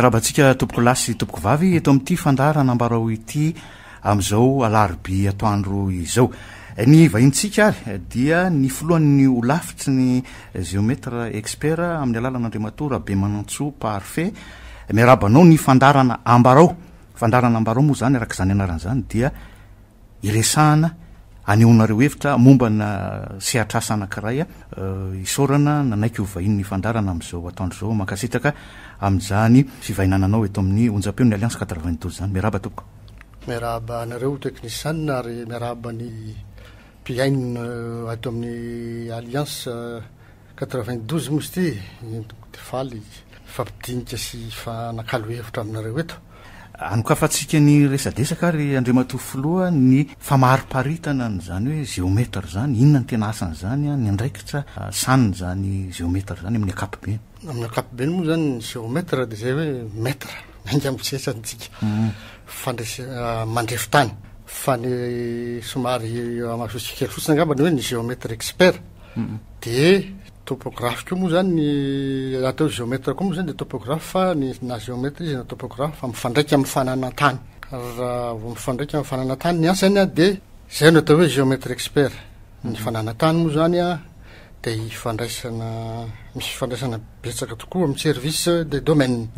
Miarabantsika tompoko lasy tompoko vavy eto amin'ity fandarana Ambarao ity amin'izao alarobia atoandro izao. Ny vahintsika ary dia ny foloan'ny Holafitry ny géomètre expert amin'ny alalan'Andriamatora Rabemanantsoa Parfait. Miarabanao ny fandarana Ambarao. Fandarana Ambarao moa zany araka izany anaran'izany dia iresahana aneonareo hevitra mombana sehatrasa anankiray isorana nanaiky ho vahin'ny fandarana amin'izao atoandro izao mankasitraka amin'izany fivahinananao eto amin'ny onjam-peon'ny Alliance92 zany. Miaraba tompoko. Miaraba anareo teknisianina ary miaraba ny mpiaino ato amin'ny Alliance92 moa izy ity faly fampidinika sy fanakalo hevitra aminareo eto. Anokafatsika ny resadesaka ary Andriamatoa filoha ny famariparitana n'izany hoe géomètre zany, inona ny tena asany zany, ny andraikitra saniny zany géomètre zany amin'ny ankapobeny. Amin'ny ankapobeny moa zany ny géomètre dia zay hoe maître mainga amitsesanytsika mandrefy tany fa ny somary amasosikely fotsiny angambany hoe ny géomètre expert dia topographe koa moa zany ny atao géomètre koa moa zany dia topographe fa ny na géomètre izy na topographe fa mifandraika amin'ny fananantany. Raha vao mifandraika amin'ny fananantany ny asany dia zay no atao hoe géomètre expert. Ny fananantany moa zany dia misy fifandraisana betsaka tokoa amin'ny service des domaines.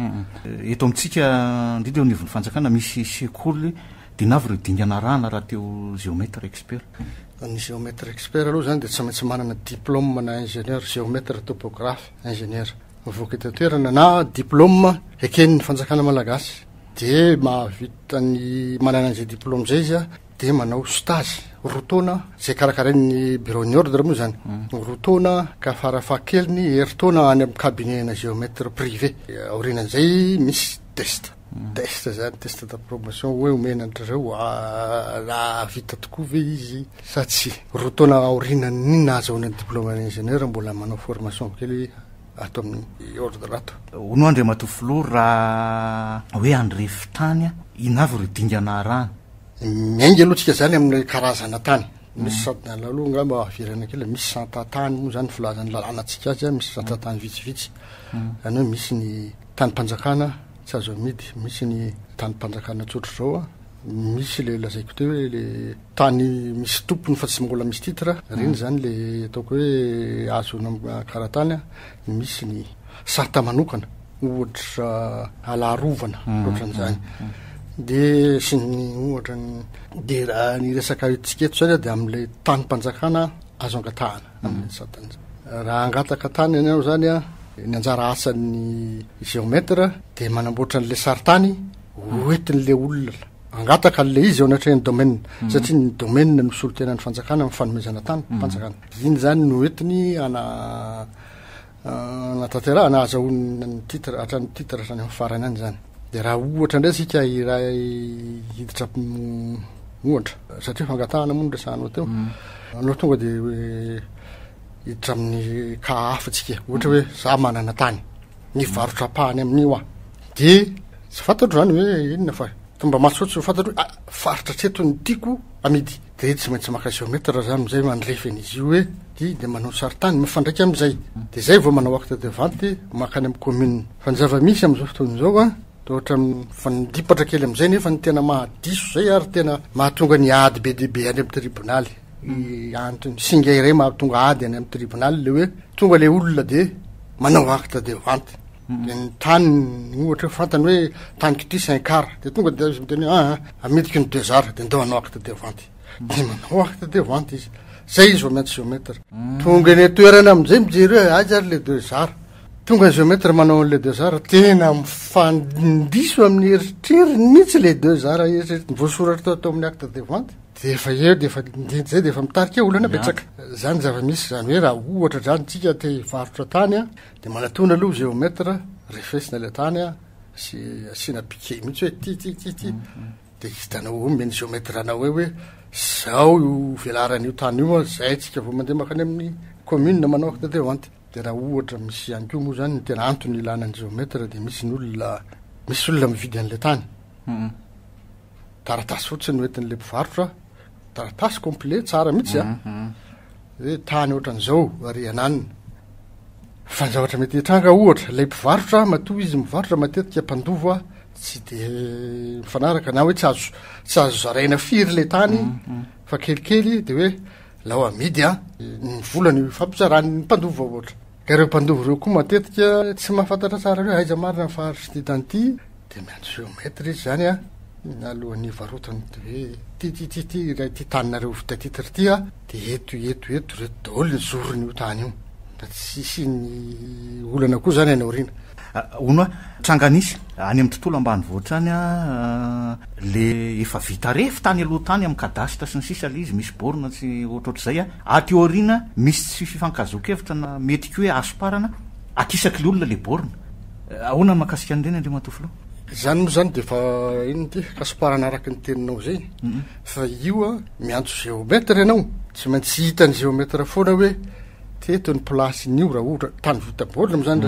Eto amintsika indrindra eo anivon'ny fanjakana misy sekoly dinavy ireo dingana rana raha teo géomètre expert. Ny géomètre expert aloha zany dia tsy maintsy manana diplôme na ingénieur géomètre topographe ingénieur mivoaka eto toerana na diplôme eken'ny fanjakana malagasy dia mahavita ny manana an'izay diplôme zay izy dia manao stage roa taona zay karakarain'ny bureau ny ordre moa zany roa taona ka farafahakeliny herintaona any amin'ny cabinet na géomètre privé. Aorinan'izay misy test zany test d'approbation hoe omenanareo raha vita tokoa ve izy sa tsy. Roa taona aorinany nahazoana ny diplôme ingénieur mbola manao formation kely ato amin'ny ordre rato. Hono Andriamatoa filoha raha hoe andrefy tany inavy ireo dingana rano. Miainga aloha tsika zany amin'ny karazana tany. Misy satana aloha ngamba avirana kely misy santatany moa zany filazan'ny lalànantsika azy misy santatany vitsivitsy. Zany hoe misy ny tany-panjakana tsy azo amidy, misy ny tany-panjakana tsotra zao misy le lazaiko teo hoe le tany misy tompony fa tsy mbola misy titre reny zany le ataoko hoe azona karatany. Misy ny sarta manokana ohatra alarovana ohatran'izany dia sy ny ohatra dia raha ny resaka etsika eto zany dia amin'ilay tany-panjakana azo angatahana amin'ny satany. Raha angataka tany ianao zany ny anjara asan'ny géomètre dia manamboatra n'ilay saritany hoentin'ilay olona angataka an'ilay izy ao anatrehany domaine satria ny domaine no solon-tenan'ny fanjakana amin'ny fanomezana tany fanjakana. Iny zany no entiny anatanterahana azahoana ny titre hatrany titre hatrany amin'ny farany any zany. Dia raha ohatra indray sika hiditra ohatra satria fangatahana moa no resahanao teo anao tonga dia hiditra amin'ny ka hafatsika ohatra hoe za manana tany ny varotra-pahany amin'io dia tsy fantatro zany hoe inona fa tomba masotsy ho fantatro hoe faritra treto ny tiako amidy dia tsy maintsy maka géomètre zany amizay mandrefy an'izy io hoe dia manao saritany mifandraika amin'izay dia zay vao manao acte de vente makany amin'ny commune. Fa ny zava-misy amin'izao fotoan'izao ohatra fanidipatra kely amin'izay nefa ny tena mahadiso zay ary tena mahatonga ny ady be dia be any amin'ny tribonaly antony singa iray mahatonga ady any amin'ny tribonaly le hoe tonga le olona dia manao acte de vente. Dia ny tany ohatra fantany hoe tany kitry 5 car dia tonga dia miteny amidiko ny 2 zara dia ndao manao acte de vente dia manao acte de vente izy zay izy vao miantsy géomètre. Tonga ny toerana amin'izay mijery hoe azy ary le 2 zara tonga ny géomètre manao le 2 zara tena mifandiso amin'ny eritreriny mihitsy le 2 zara voasoratra tao amin'ny acte de vente dia efa eo dia efa indindy zay dia efa mitarika olana betsaka. Zany zava-misy zany hoe raha ohatra zany tsika te hivarotra tany dia manatona aloha géomètre refesina le tany sy asiana piquet mihitsy hoe ty dia hitanao omeny géomètre anao hoe zao io velaran'io tany io zay tsika vao mandeha makany amin'ny commune manao acte de vente. Dia raha ohatra misy ihany koa moa zany ny tena antony ilana ny géomètre dia misy olona mividy an'ilay tany taratasy fotsiny hoentin'ilay mpivarotra taratasy complet tsara mihitsy hoe tany ohatran'izao ary ananina fa ny zavatra mety hitranga ohatra lay mpivarotra matoa izy mivarotra matetika mpandovo tsy de mifanaraka na hoe tsy azo zaraina firy le tany fa kelikely de hoe lao amidy ny volany fampizarany ny mpandovo ohatra ka ireo mpandovo ireo koa matetika tsy mahafantatra tsara hoe aiza marina ny faharitry ty tany ty de miandro géomètre izy zany alohan'ny varotany de hoe ty raha ty taninareo vita titry ty de eto reto daholo ny zorony io tany io da tsy ny olana koa zany anaoriana ono tranganisy any amin'ny tontolo ambanivohitra any le efa vita refy tany aloha tany amin'ny kadastra sy ny sisa le izy misy borona tsy ohatrohatr'izay aty aoriana misy tsy fifankazokevitra na mety ko hoe asoparana akisaky le olona le borona ahoana mahakasika an'ireny Andriamatofilo zany moa zany de fa ino ty kasoparana araky ny teninao zay fa io miantso géomètre ianao tsy maintsy hita ny géomètre foana hoe teto ny placen'io raha ohatra tany vita borona zany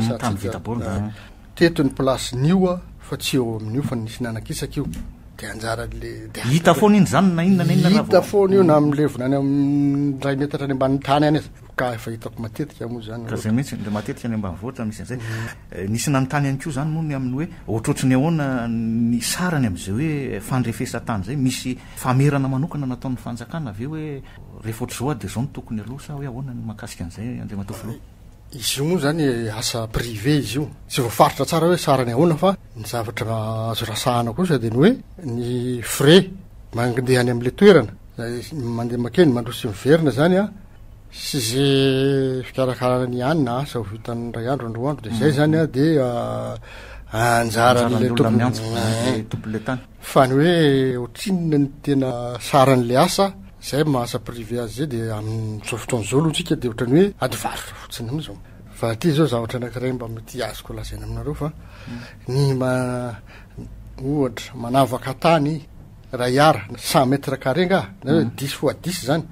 teto ny placen'io fa tsy eo amin'io fa nisy nanakisaka io de anjara le hita foana iny zany na inona na inona hita foana io na amlevona any amin'ny ray metatra any ambanin'ny tany any ka efa hitako matetika moa zany ka zay mihitsy le matetika any ambanivohitra misy an'izay nisy nanontany ihany koa zany moa ny amin'ny hoe ohatrohatra ny ahoana ny sarany amin'izay hoe fandrefesa-tany zay misy famerana manokana nataon'ny fanjakana ave hoe rehefa ohatr'izao de zao ny tokony aloha sa hoe ahoana ny mahakasika an'izay Andriamatofilo izy io moa zany asa privé izy io tsy voafaritra tsara hoe sarany ahoana fa ny zavatra azo rasahana kosa de ny hoe ny frais mandeha any am'le toerana mandeha makeny mandrosy miverina zany sy zay fikarakarana ny any na asa ho vitan'ny ray andro andro andro de zay zany de anjaran'le tompole tany fa ny hoe otrinona ny tena saran'le asa zay mahasa privé azy zay de amin'izao fotoan'izao tsika de ohatrany hoe adivarotra fotsiny am'izao fa ty zao zavatra anankiray mba mety azoko lazaina aminareo fa ny ohatra manavaka tany rayara 100 mètres carré nga na hoe 10 fois 10 zany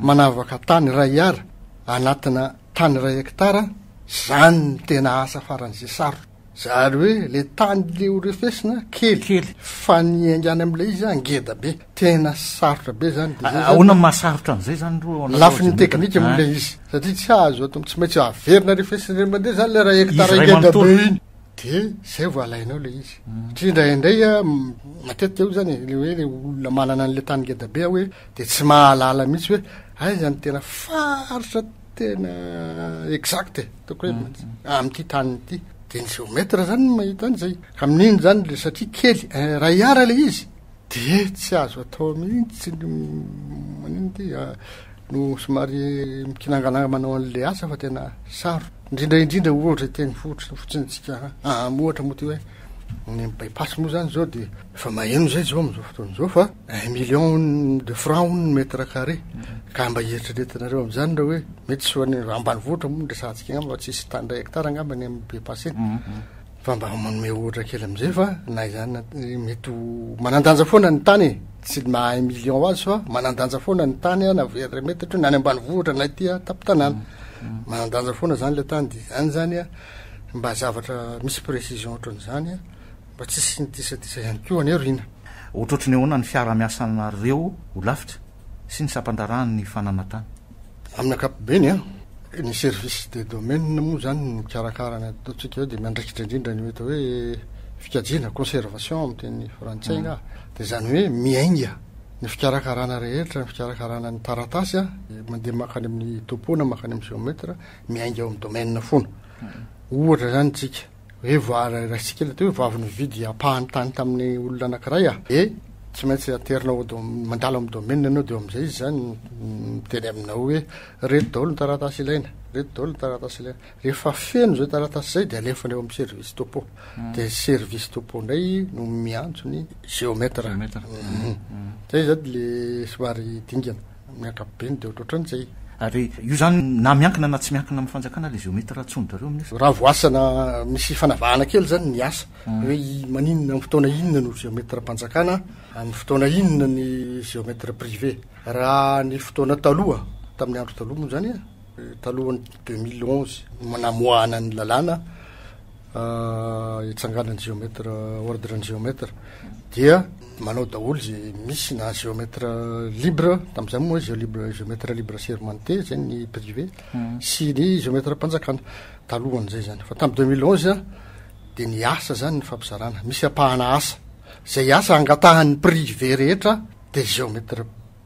manavaka tany rayara anatina tany 1 hectara zany ny tena asa faran'izay sarotra zary hoe le tany le orefesina kely fa ny aingany am'le izy ngeda be tena sarotra be zany de ahoana mahasarotra an'izay zany ro lafiny teknika am'le izy satria tsy azo ato tsy maintsy averina refesina mandeha zany le 1 hectara ngeda be iny de zay vo alainao le izy satria indray matetika io zany le hoe le olona manana an'le tany ngeda be hoe de tsy mahalala mihitsy hoe ay zany tena faritra tena exact toko hoe am'ty tany ty de ny géomètre zany mahita an'izay ka amin'iny zany le satria kely rayara le izy de tsy azo atao mihitsy manino ty no somary mikinangananga manao an'le asa fa tena saro indrindra ohatra teny fotsiny tsika ohatra moa ty hoe ny bypass moa zany zao de fa maheno zay zao am'izao fotoan'izao fa 1 million de francs ny mètre carré ka mba hieritrretinareo am'izany raha hoe mety soany ambanivohitra moa resantsika ngamba tsisy tany 1 hectara ngamba ny amin'ny bypass iny fa mba manome ohatra kely am'izay fa na izany mety manandanja foana ny tany tsy mahay million azy fa manandanja foana ny tany na very metatra na any ambanivohitra na ty tapitanana manandanja foana zany le tany de zany zany mba zavatra misy précision ohatran'izany mba tsisy nitisatisa ihany koa any aoriana ohatrohatra ny ahoana ny fiara-miasanareo ho lafitra sy ny sampandarahany ny fanana tany amin'ny ankapobeny ny service de domaine moa zany ny karakarana ataotsika eo de miandraikitra indrindra ny mety hoe fikajiana conservation amin'ny teny frantsay nga de zany hoe miainga ny fikarakarana rehetra ny fikarakarana ny taratasy mandeha makany amin'ny topona makany amin'ny géomètre miainga eo amin'ny domaine foana ohatra zany tsika hoe voaraisika le hoe voavy vidy apahany tany tamin'ny olona anankiray tsy maintsy aterinao mandalo amin'ny domaine anao de am'izay izy zany miteny aminao hoe reto daholo ny taratasy ilaina reto daholo ny taratasy ilaina rehefa feno zay taratasy zay de alefana eo amin'ny service topo de service topo ndray no miantso ny géomètre zay zany le somary dingana amin'ny ankapobeny de ohatrohatran'izay ary io zany na miankina na tsy miankina amin'ny fanjakana le géomètre tsondrareo amin'io raha voasana misy fanavahana kely zany ny asa hoe maninona fotoana inona no géomètre mpanjakana amin'ny fotoana inona ny géomètre privé raha ny fotoana taloha tamin'ny andro taloha moa zany talohan'ny 2011 namoahana ny lalàna itsanganany géomètre ordre ny géomètre dia manao daholo zay misy na géomètre libre tam'izay moa géomètre libre sermenté zay ny privé sy ny géomètre mpanjakana talohan'izay zany fa tam 2011 de ny asa zany ny fampizarana misy apahana asa zay asa angatahan'ny privé rehetra de géomètre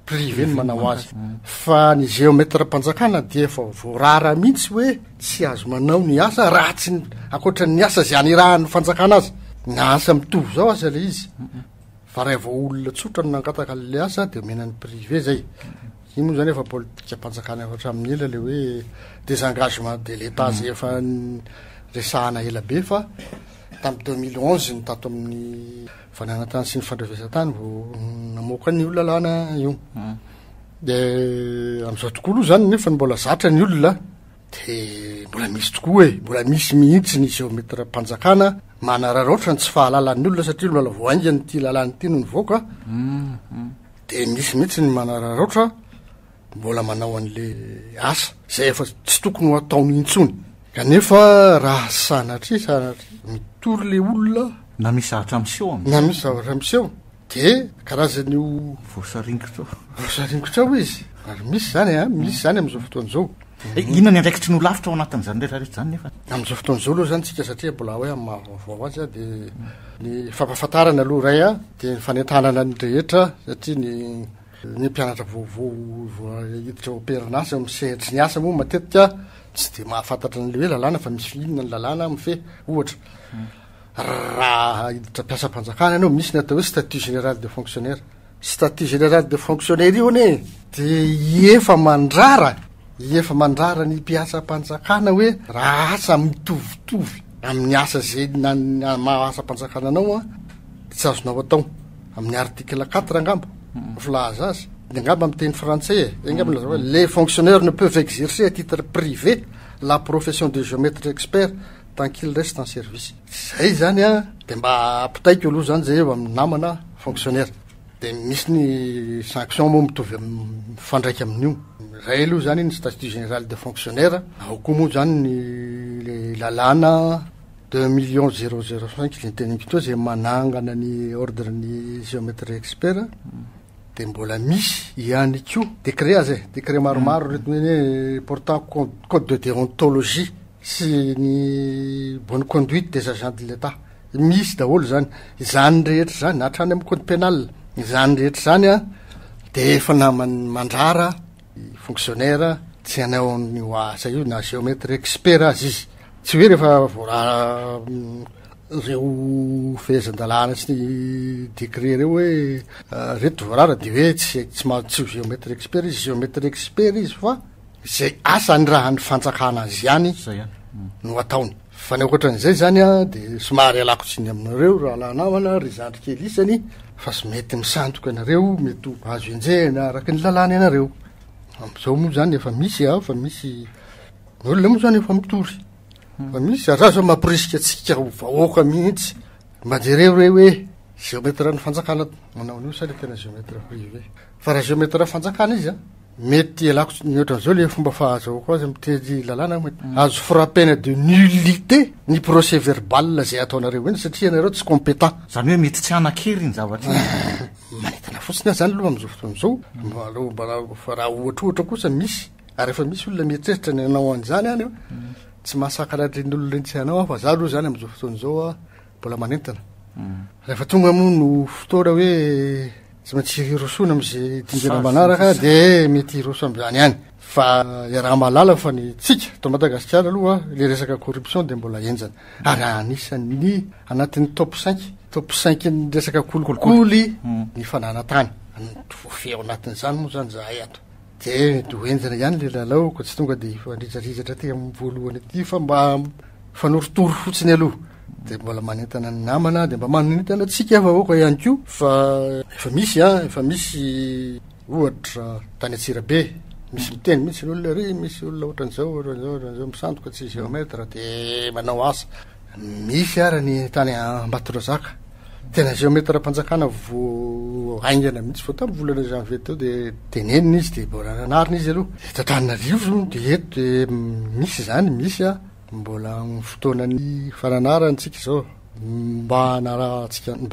privé ny manao azy fa ny géomètre mpanjakana dia efa voarara mihitsy hoe tsy azo manao ny asa raha tsy akoatran'ny asa zay anirahany fanjakana azy ny asa mitovy zao aza le izy fa raha vao olona tsotra no nangataka le asa de menan'ny privé zay iny moa zany efa politika mpanjakana efa hatramin'ny ela le hoe désengagement de l'état zay efa resahana ela be fa tamin'ny 2011 ny tato amin'ny fananatany sy ny fandrevesatany vao namoaka ny lalàna io de am'izao tokoa aloha zany nefa mbola zatra ny olona de mbola misy tokoa mbola misy mihitsy ny géomètre mpanjakana manararaotra ny tsy fahalalan'ny olona satria mbola voaingany ty lalàny ty no nivoaka de misy mihitsy ny manararaotra mbola manao an'le asa zay efa tsy tokony ho ataony intsony kanefa raha sanatry mitory le olona na misy zavatra miseho na misy zavatra miseho de karazan'io vosaringotra izy ary misy zany am'izao fotoan'izao inona ny andraikitry no lavitra ao anatin'izany rehetrarehetra zany nefa am'izao fotoan'izao aloha zany tsika satria mbola hoe am'mahavaovao azy de ny fampahafantarana aloha ray de ny fanentanana ny rehetra satria ny mpianatra vaovao hiditra operanasa misehitry ny asa moa matetika tsy de mahafantatra n'le hoe lalàna fa misy inona ny lalàna mife ohatra raha hiditra mpiasa mpanjakana anao misy ny atao hoe statut général de fonctionnaire statut général de fonctionnaire io ane de efa mandrara ny mpiasa mpanjakana hoe raha asa mitovitovy amin'ny asa zay maha asa mpanjakana anao tsy azonao atao amin'ny article 4 angamba filaza azy de angamba amin'ny teny français angamba les fonctionnaires ne peuvent exercer à titre privé la profession de géomètre expert tant qu'il reste en service zay zany de mba apitaiko aloha zany zay eo amin'ny namana fonctionnaire de misy ny sanction moa mitovy mifandraiky amin'io ray aloha zany ny statut général de fonctionnaire ao koa moa zany ny lalàna 2,005 le teniko toa zay manangana ny ordre ny géomètre expert de mbola misy ihany ko décret maromaro rety hoe portant code de déontologie sy ny bonne conduite des agents de l'état misy daholo zany rehetra zany hatrany amin'ny code pénal izany rehetra zany de efa na mandrara fonctionnaire tsy hanao ny asa io na géomètre expert azy izy tsy hoe rehefa voaraha reo fehezan-dalàna sy ny décret reo hoe reto voarara de hoe tsy géomètre expert izy géomètre expert izy fa zay asa ny raha ny fanjakana azy ihany no ataony fa ny akoatran'izay zany de somary alako tsiny aminareo raha lanamana ry zandry kely isany fa sy mety misandoka anareo mety azo enjehana araky ny lalàny anareo am'izao moa zany efa misy olona moa zany efa mitory fa misy azo mampirisika atsika vahoaka mihitsy manjereo reo hoe géomètre ny fanjakana manao an'io sa le tena géomètre privé fa raha géomètre fanjakana izy mety alako ny ohatran'izao le fomba fahazahoako azy mitety lalàna azo frappena de nullité ny procès verbal zay ataonareo eny satria anareo tsy compétent zany hoe mety tsy anakery ny zavatra manetana fotsiny azy zany aloha am'izao fotoan'izao fa raha ohatrohatra kosa misy ary efa misy olona mietreritra ny anao an'izany any tsy mahasakana ny olona reny tsy anao fa za aloha zany am'izao fotoan'izao mbola manentana rehefa tonga moa no fotoana hoe tsy maintsy hirosona am'izay dingana manaraka de mety hiroso am'izany ihany fa raha malala fa ny tsika to Madagasikara aloha le resaka corruption de mbola enjana ary anisan'ny anatin'ny top 5 ny resaka kolikoly ny fananatany fofeo anatin'izany moa zany zahay ato de doenjana ihany le lalao ko tsy tonga de fanrizarizatra ty amin'ny voalohany aty fa mba fanorotoro fotsiny aloha de mbola manentana ny namana de mba manentana tsika vahoaka ihany ko fa efa misy ohatra tany Atsirabe misy miteny mihitsy olona ry misy olona ohatran'izao misandoka tsy géomètre de manao asa misy ara ny tany Ambatondrazaka tena géomètre mpanjakana vo aingana mihitsy fa tamin'ny volana janvier teo de tenenina izy de mbola nanarina izy aloha de Tananarivo de eto de misy mbola fotoanany faranaratsika zao mba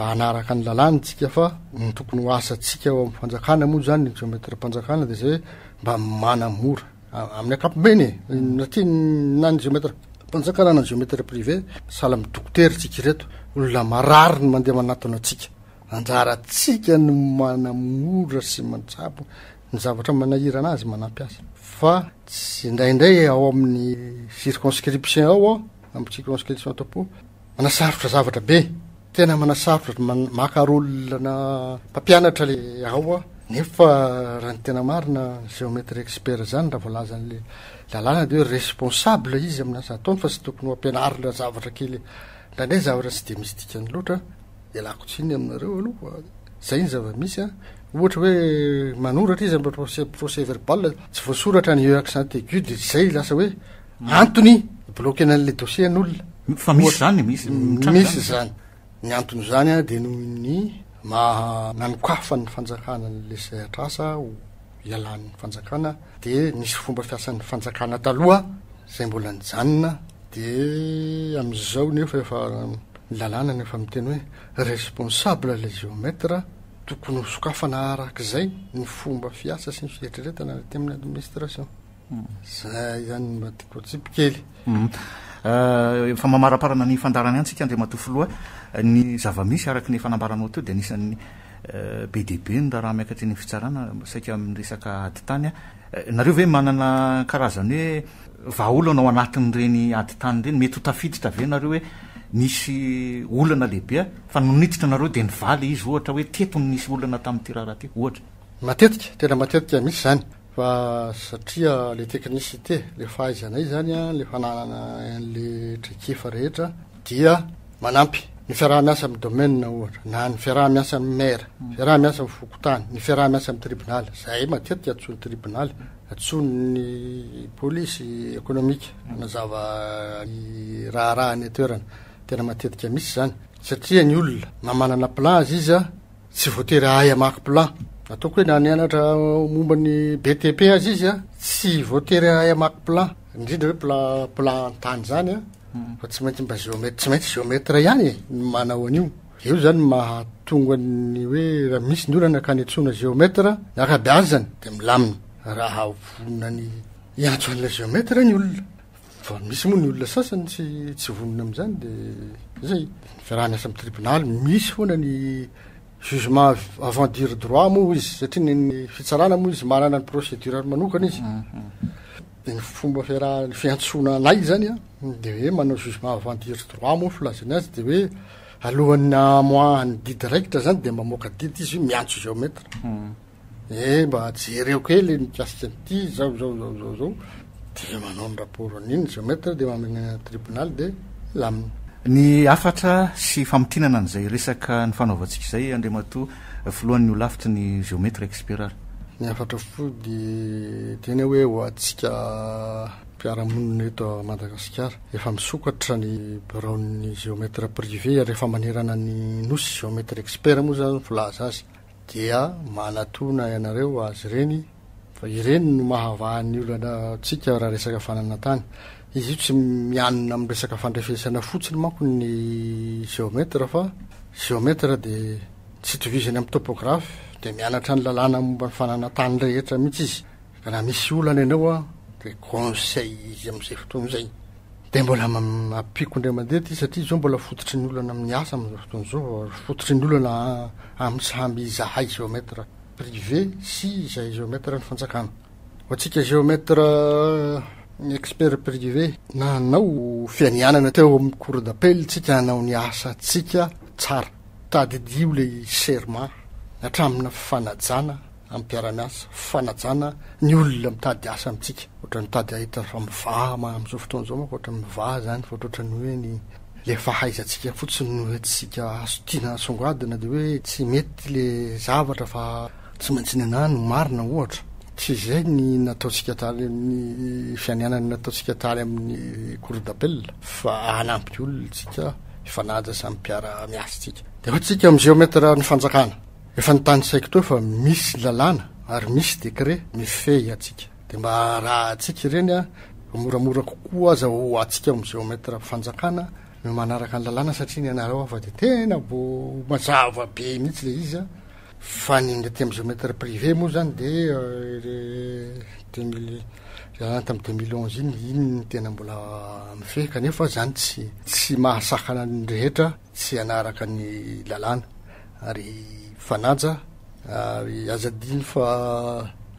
hanaraka ny lalàntsika fa tokony ho asatsika ao amin'ny fanjakana moa zany géométre mpanjakana de zay mba manamora amin'ny ankapobeny natria na ny géométre mpanjakana na géométre privé sala amin'ny dokotera tsika reto olona marary ny mandeha manatona atsika anjaratsika ny manamora sy mantsabo ny zavatra manahira anazy manampiasa fa tsy indraindray ao amin'ny circonscription ao amin'ny circonscription topo manasarotra zavatra be tena manasarotra makarolona mpampianatra le ao nefa raha ny tena marina géométre expert zany raha voalaza n'le lalàna de hoe responsable izy amin'ny asa ataony fa tsy tokony ho ampianarina zavatra kely ndraindray zavatra tsy de misy dikany loatra ialako tsiny aminareo aloha zay ny zava-misy ohatra hoe manoratra izy amin'ny procès verbal tsy voasoratra ny accent aigu de zay lasa hoe antony bloquena an'le dossier n'olona fa misy zany misy zany ny antony zany de noho ny nanokafa ny fanjakana n'le sehatrasa ialan'ny fanjakana de misy fomba fiasan'ny fanjakana taloha zay mbola nijanona de am'izao nefa efa lalàna nefa miteny hoe responsable le géomètre tokony sokafana arak'izay ny fomba fiasa sy ny fieritreretana ty amin'ny administration zay zany matiko tsipikely fa mamaraparana ny fandarany antsika andre matofoloa ny zava-misy araky ny fanambaranao teo de anisan'ny be deabe ny raha miakatry ny fitsarana saika amin'ny resaka ady tany nareo ve manana karazany hoe vaolana ao anatin'ireny ady tany reny mety ho tafiditra ve nareo hoe nisy olana lehibe fa noniditra nareo de nivaly izy ohatra hoe teto nisy olana tamin'ity raha ty ohatra matetika tena matetika misy zany fa satria le technicité le fahaizanay zany le fananana le trekefa rehetra dia manampy ny fiaraha-miasa amin'ny domaine ohatra na ny fiaraha-miasa amin'ny maire fiaraha-miasa amin'ny fokotany ny fiaraha-miasa amin'ny tribunal zay matetika atsony tribunal atsony ny polisy économique mazava ny raha ny toerana tena matetika misy zany satria ny olona manana plan azy izy tsy voatery ahay amaky plan ataoko hoe na nianatra momba ny BTP azy izy tsy voatery ahay amaky plan indrindra hoe plan tany zany fa tsy maintsy mba géomètre tsy maintsy géomètre ihany manao an'io eo zany mahatonga ny hoe raha misy ny olana ka nitsona géomètre akabeazany de milamina raha vonina ny iantso an'la géomètre ny olona fa misy moa ny olona sasany tsy vonina am'izany de zay fiaraha-miasa amin'ny tribunal misy foana ny jugement avant dire droit moa izy satria ny fitsarana moa izy manana ny procédure manokana izy de ny fomba fiantsona anay zany de hoe manao jugement avant dire droit moa filazany azy de hoe alohan'ny amoahany didy raikitra zany de mamoaka didy izy miantso géomètre mba jereo kely mikasika an'ity zao de manao ny rapport an'iny géomètre de mamena tribunal de lamina ny afatra sy famitinana an'izay resaka ny fanaovantsika zay andriamato filohan'ny olafitry ny géomètre expert ny afatra fo de tena hoe ho atsika mpiaramonina eto Madagasikara efa misokatra ny bureau-ny géomètre privé rehefa manerana ny nosy géomètre expert moa zany filaza azy dia manatona ianareo azy ireny fa ireny no mahavahany olana atsika raha resaka fanana tany izy io tsy mianina amin'ny resaka fandrefesana fotsiny manko ny géomètre fa géomètre de tsy tovizany amin'ny topographe de mianatra ny lalàna momba ny fanana tany rehetra mihitsy izy ka raha misy olana ianao de conseil izy amin'izay fotoana zay de mbola apiko indray mandeha ty satria zao mbola fototry ny olana amin'ny asa amin'izao fotoana zao fototry ny olana amin'ny samby zahay géomètre privé sy zay géomètre ny fanjakana ho atsika géomètre expert privé nanao fianianana teo amin'ny cour d'appel tsika hanao ny asa tsika tsara tadidio le serment hatramina fanajana amin'ny mpiara-miasa fanajana ny olona mitady asa amintsika ohatra mitady ahita fa mivaha amin'izao fotoana zao manko ohatra mivaha zany fa ohatra ny hoe ny le fahaizantsika fotsiny no hoe tsika asotiana asongadina de hoe tsy mety le zavatra fa tsy maintsy ny anano marina ohatra tsy zay ny nataotsika taly amin'ny fianianany nataotsika taly amin'ny cour d'appel fa anampy olona tsika ifanaja samy mpiara-miasa tsika de fa tsika amin'ny géomètre ny fanjakana efa nytany saiko teo fa misy lalàna ary misy décret mifehy atsika de mba raha atsika ireny moramora kokoa aza ho atsika amin'ny géomètre fanjakana no manaraka ny lalàna satria ny anareo afa de tena bo mazava be mihitsy le izy fa ny ndeha amin'ny géomètre privé moa zany de tamin'ny 2011 iny tena mbola mifehy kanefa zany tsy mahasakana ny rehetra tsy anaraka ny lalàna ary fanaja ary azadiny fa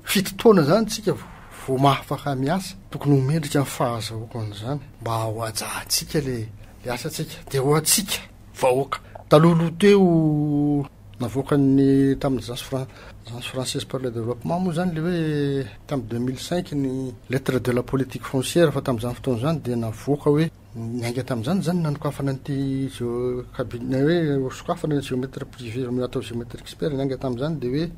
fitotoana zany tsika vo mahafaka miasa tokony homendrika ny fahazahoaka an'izany mba ho ajahantsika le asatsika de ho atsika vahoaka talolo teo navoaka ny tamin'ny agence française pour le développement moa zany le hoe tamin'ny 2005 ny lettre de la politique foncière fa tamin'izany fotoana zany de navoaka hoe niainga tamin'izany zany nanokafana an'ity cabinet hoe sokafana ny géomètre privé atao géomètre expert niainga tamin'izany de hoe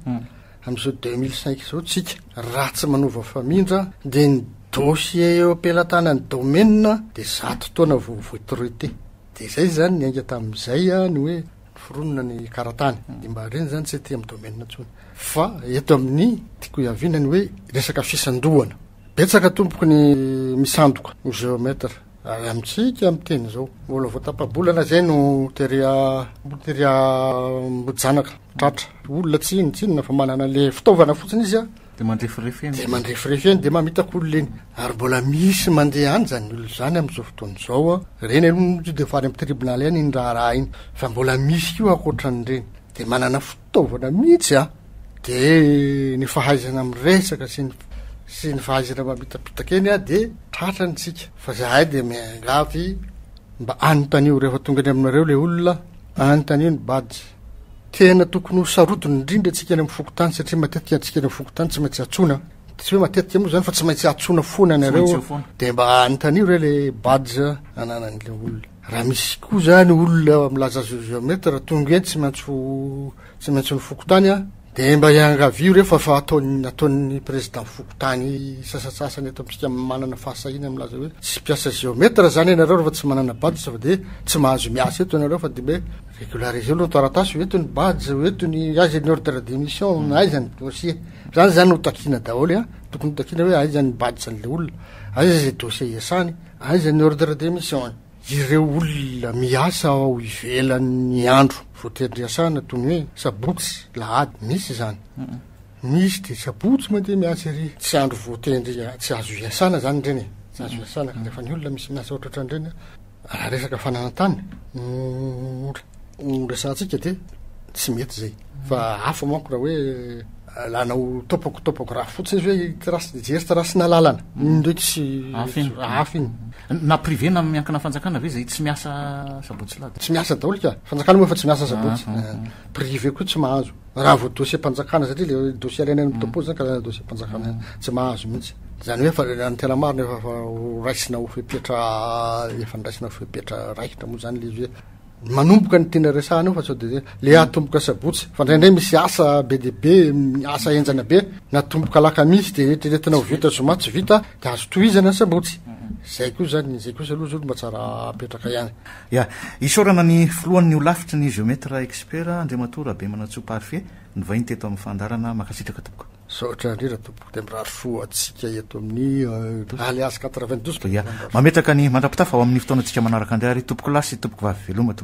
amin'izao 2005 zao tsika raha tsy manova famindra de ny dossier ampelatana ny domaine de 100 taona voitorité de zay zany niainga tamin'izay ny hoe foronona ny karatany de mba reny zany tsy ty amin'ny domaine ntsony fa eto amin'ny tiako iavinany hoe resaka fisandohana betsaka tompoky ny misandoka ny géomètre ary amitsika amin'ny teny zao mbola voatapabolana zay no teria mbojanaka tratra olona tsinona fa manana le fitaovana fotsiny izy de mandrefirefy de mamitaka olona eny ary mbola misy mandeha any zany olo zany amin'izao fotoana zao reny aloha de fary amin'ny tribunal any iny raha iny fa mbola misy io akoatran'ireny de manana fitaovana mihitsy de ny fahaizana miresaka sy ny fahaizana mamitapitaka eny de tratrany tsika fa zahay de miangavy mba anotanio rehefa tonga any aminareo le olona anotanio ny bady tena tokony ho sarotiny indrindra atsika any amin'ny fokotany satria matetika atsika any amin'ny fokotany tsy maintsy atsona tsy hoe matetika moa zany fa tsy maintsy atsona foana anareo de mba anotanio re le badge ananan'le olona raha misy koa zany olona milaza géomètre tonga eny tsy maintsy ny fokotany de mba iangavio rehefa fa ataon'ny président fokotany sasasasany eto amitsika manana fahasahina milaza hoe tsy piasa géomètre zany ianareo rehefa tsy manana badge fa de tsy mahazo miasa eto ianareo fa de mbe régulariser aloha taratasy eto ny badge eto ny aiza ny ordre d'émission aiza ny dossier zany ho takina daholo tokony takina hoe aiza ny badge an'le olona aiza zay dossier iasany aiza ny ordre d'émission ireo olona miasa ao ivelan'ny andro voatendriasana toy ny hoe sabotsy lahady misy zany misy de sabotsy mandeha miasa ery tsy andro voatendry tsy azo iasana zany reny tsy azo iasana nefa ny olona misy miasa ohatraohatran'ireny raha resaka fananantany resantsika de tsy mety zay fa hafa manko raha hoe lanao topoko raha fotsiny izy hoe trasy jery trasy nalalana ndraiky sy hafa iny na privé na miankina fanjakana ve zay tsy miasa sabotsy lahady tsy miasa daholo ka fanjakana moa fa tsy miasa sabotsy privé koa tsy mahazo raha vo dossier mpanjakana satria le dossier alaina amin'ny topozy zany karazana dossier mpanjakana tsy mahazo mihitsy zany hoe fa ny tena marina efa raisina ho fepetra efa niraisina ho fepetra raikitra moa zany le izy hoe manomboka ny tena resahana io fa sao de le atomboka sabotsy fa ndraindray misy asa be de be asa enjana be natomboka laka misy de eritreretina ho vita zoma tsy vita de azo tohizana sabotsy zay koa zany zay koa aloha zao mba tsara apetraka ihany isorana ny folohan'ny olafitry ny géomètre expert Andriamatoa Rabemanantsoa Parfait ny vahiny teto amin'ny fandarana makasitraka toboka saotra ndrira toboka de mirary fo atsika eto amin'ny Alliance92 mametraka ny mandrapitafa ao amin'ny fotoana antsika manaraka andray ary toboko lasy toboko vavy veloma